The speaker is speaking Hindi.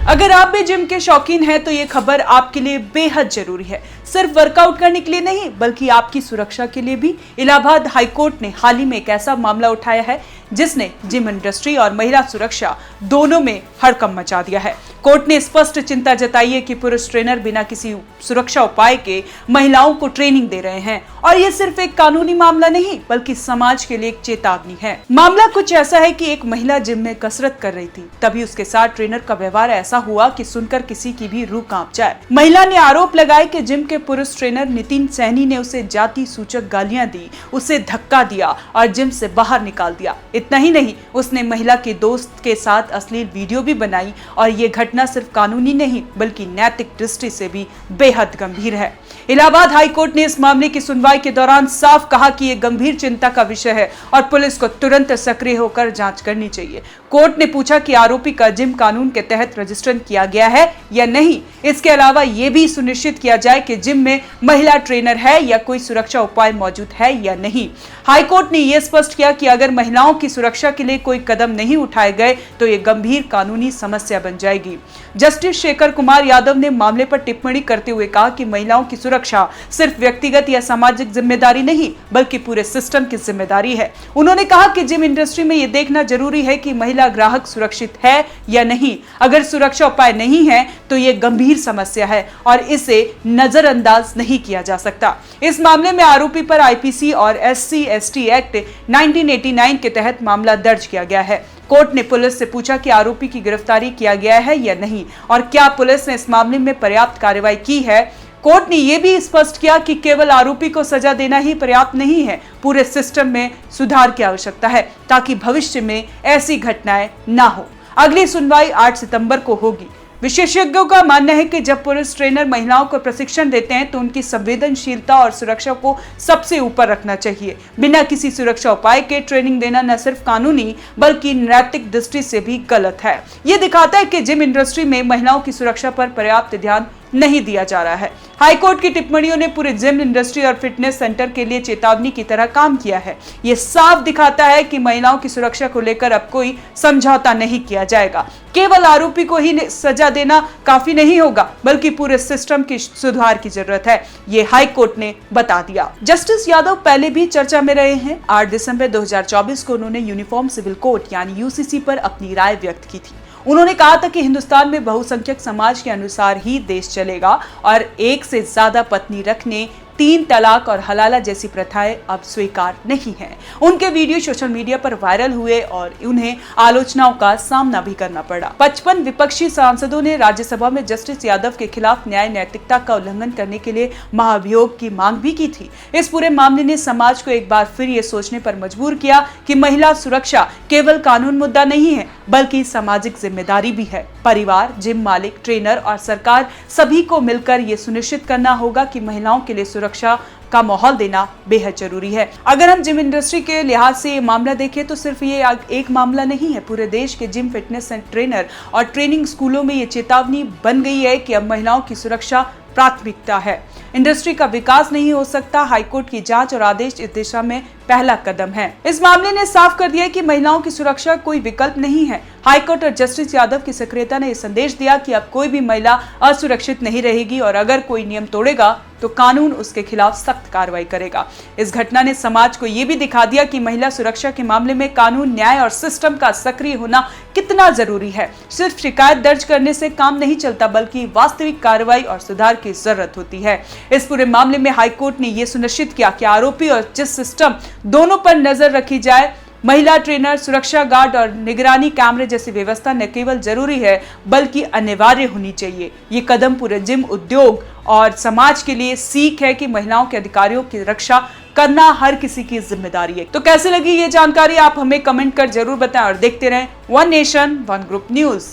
अगर आप भी जिम के शौकीन हैं तो ये खबर आपके लिए बेहद जरूरी है। सिर्फ वर्कआउट करने के लिए नहीं बल्कि आपकी सुरक्षा के लिए भी। इलाहाबाद हाईकोर्ट ने हाल ही में एक ऐसा मामला उठाया है जिसने जिम इंडस्ट्री और महिला सुरक्षा दोनों में हड़कंप मचा दिया है। कोर्ट ने स्पष्ट चिंता जताई है कि पुरुष ट्रेनर बिना किसी सुरक्षा उपाय के महिलाओं को ट्रेनिंग दे रहे हैं और ये सिर्फ एक कानूनी मामला नहीं बल्कि समाज के लिए एक चेतावनी है। मामला कुछ ऐसा है कि एक महिला जिम में कसरत कर रही थी, तभी उसके साथ ट्रेनर का व्यवहार ऐसा हुआ कि सुनकर किसी की भी रूह कांप जाए। महिला ने आरोप लगाया कि जिम के पुरुष ट्रेनर नितिन सैनी ने उसे जाति सूचक गालियां दी, उसे धक्का दिया और जिम से बाहर निकाल दिया। इतना ही नहीं, उसने महिला के दोस्त के साथ अश्लील वीडियो भी बनाई और ये घटना सिर्फ कानूनी नहीं बल्कि नैतिक दृष्टि से भी बेहद गंभीर है। इलाहाबाद हाईकोर्ट ने इस मामले की सुनवाई के दौरान साफ कहा कि यह गंभीर चिंता का विषय है और पुलिस को तुरंत सक्रिय होकर जांच करनी चाहिए। कोर्ट ने पूछा कि आरोपी का जिम कानून के तहत रजिस्ट्रेशन किया गया है या नहीं। इसके अलावा यह भी सुनिश्चित किया जाए कि जिम में महिला ट्रेनर है या कोई सुरक्षा उपाय मौजूद है या नहीं। हाईकोर्ट ने यह स्पष्ट किया कि अगर महिलाओं की सुरक्षा के लिए कोई कदम नहीं उठाए गए तो ये गंभीर कानूनी समस्या बन जाएगी। जस्टिस शेखर कुमार यादव ने मामले पर टिप्पणी करते हुए कहा कि महिलाओं की सुरक्षा सिर्फ व्यक्तिगत या सामाजिक जिम्मेदारी नहीं बल्कि पूरे सिस्टम की जिम्मेदारी है। उन्होंने कहा कि जिम इंडस्ट्री में यह देखना जरूरी है कि महिला ग्राहक सुरक्षित है या नहीं। अगर सुरक्षा उपाय नहीं है तो यह गंभीर समस्या है और इसे नजरअंदाज नहीं किया जा सकता। इस मामले में आरोपी पर आईपीसी और SC/ST एक्ट 1989 के तहत मामला दर्ज किया गया है। कोर्ट ने पुलिस से पूछा कि आरोपी की गिरफ्तारी किया गया है या नहीं और क्या पुलिस ने इस मामले में पर्याप्त कार्रवाई की है। कोर्ट ने यह भी स्पष्ट किया कि केवल आरोपी को सजा देना ही पर्याप्त नहीं है, पूरे सिस्टम में सुधार की आवश्यकता है ताकि भविष्य में ऐसी घटनाएं ना हो। अगली सुनवाई 8 सितंबर को होगी। विशेषज्ञों का मानना है कि जब पुरुष ट्रेनर महिलाओं को प्रशिक्षण देते हैं तो उनकी संवेदनशीलता और सुरक्षा को सबसे ऊपर रखना चाहिए। बिना किसी सुरक्षा उपाय के ट्रेनिंग देना न सिर्फ कानूनी बल्कि नैतिक दृष्टि से भी गलत है। ये दिखाता है कि जिम इंडस्ट्री में महिलाओं की सुरक्षा पर पर्याप्त ध्यान नहीं दिया जा रहा है। हाईकोर्ट की टिप्पणियों ने पूरे जिम इंडस्ट्री और फिटनेस सेंटर के लिए चेतावनी की तरह काम किया है। ये साफ दिखाता है कि महिलाओं की सुरक्षा को लेकर अब कोई समझौता नहीं किया जाएगा। केवल आरोपी को ही सजा देना काफी नहीं होगा बल्कि पूरे सिस्टम की सुधार की जरूरत है, ये हाईकोर्ट ने बता दिया। जस्टिस यादव पहले भी चर्चा में रहे हैं। 8 दिसंबर 2024 को उन्होंने यूनिफॉर्म सिविल कोड यानी UCC पर अपनी राय व्यक्त की थी। उन्होंने कहा था कि हिंदुस्तान में बहुसंख्यक समाज के अनुसार ही देश चलेगा और एक से ज्यादा पत्नी रखने, 3 तलाक और हलाला जैसी प्रथाएं अब स्वीकार नहीं हैं। उनके वीडियो सोशल मीडिया पर वायरल हुए और उन्हें आलोचनाओं का सामना भी करना पड़ा। 55 विपक्षी सांसदों ने राज्यसभा में जस्टिस यादव के खिलाफ न्याय नैतिकता का उल्लंघन करने के लिए महाभियोग की मांग भी की थी। इस पूरे मामले ने समाज को एक बार फिर ये सोचने पर मजबूर किया कि महिला सुरक्षा केवल कानून मुद्दा नहीं है बल्कि सामाजिक जिम्मेदारी भी है। परिवार, जिम मालिक, ट्रेनर और सरकार सभी को मिलकर ये सुनिश्चित करना होगा कि महिलाओं के लिए सुरक्षा का माहौल देना बेहद जरूरी है। अगर हम जिम इंडस्ट्री के लिहाज से ये मामला देखें तो सिर्फ ये एक मामला नहीं है, पूरे देश के जिम, फिटनेस ट्रेनर और ट्रेनिंग स्कूलों में ये चेतावनी बन गई है कि अब महिलाओं की सुरक्षा प्राथमिकता है। इंडस्ट्री का विकास नहीं हो सकता। हाईकोर्ट की जांच और आदेश इस दिशा में पहला कदम है। इस मामले ने साफ कर दिया कि महिलाओं की सुरक्षा कोई विकल्प नहीं है। हाईकोर्ट और जस्टिस यादव की सक्रियता ने संदेश दिया कि अब कोई भी महिला असुरक्षित नहीं रहेगी और अगर कोई नियम तोड़ेगा तो कानून उसके खिलाफ सख्त कार्रवाई करेगा। इस घटना ने समाज को यह भी दिखा दिया कि महिला सुरक्षा के मामले में कानून, न्याय और सिस्टम का सक्रिय होना कितना जरूरी है। सिर्फ शिकायत दर्ज करने से काम नहीं चलता बल्कि वास्तविक कार्रवाई और सुधार की जरूरत होती है। इस पूरे मामले में हाईकोर्ट ने यह सुनिश्चित किया कि आरोपी और जज सिस्टम दोनों पर नजर रखी जाए। महिला ट्रेनर, सुरक्षा गार्ड और निगरानी कैमरे जैसी व्यवस्था न केवल जरूरी है बल्कि अनिवार्य होनी चाहिए। ये कदम पूरे जिम उद्योग और समाज के लिए सीख है कि महिलाओं के अधिकारों की रक्षा करना हर किसी की जिम्मेदारी है। तो कैसे लगी ये जानकारी आप हमें कमेंट कर जरूर बताएं और देखते रहें one nation one group news.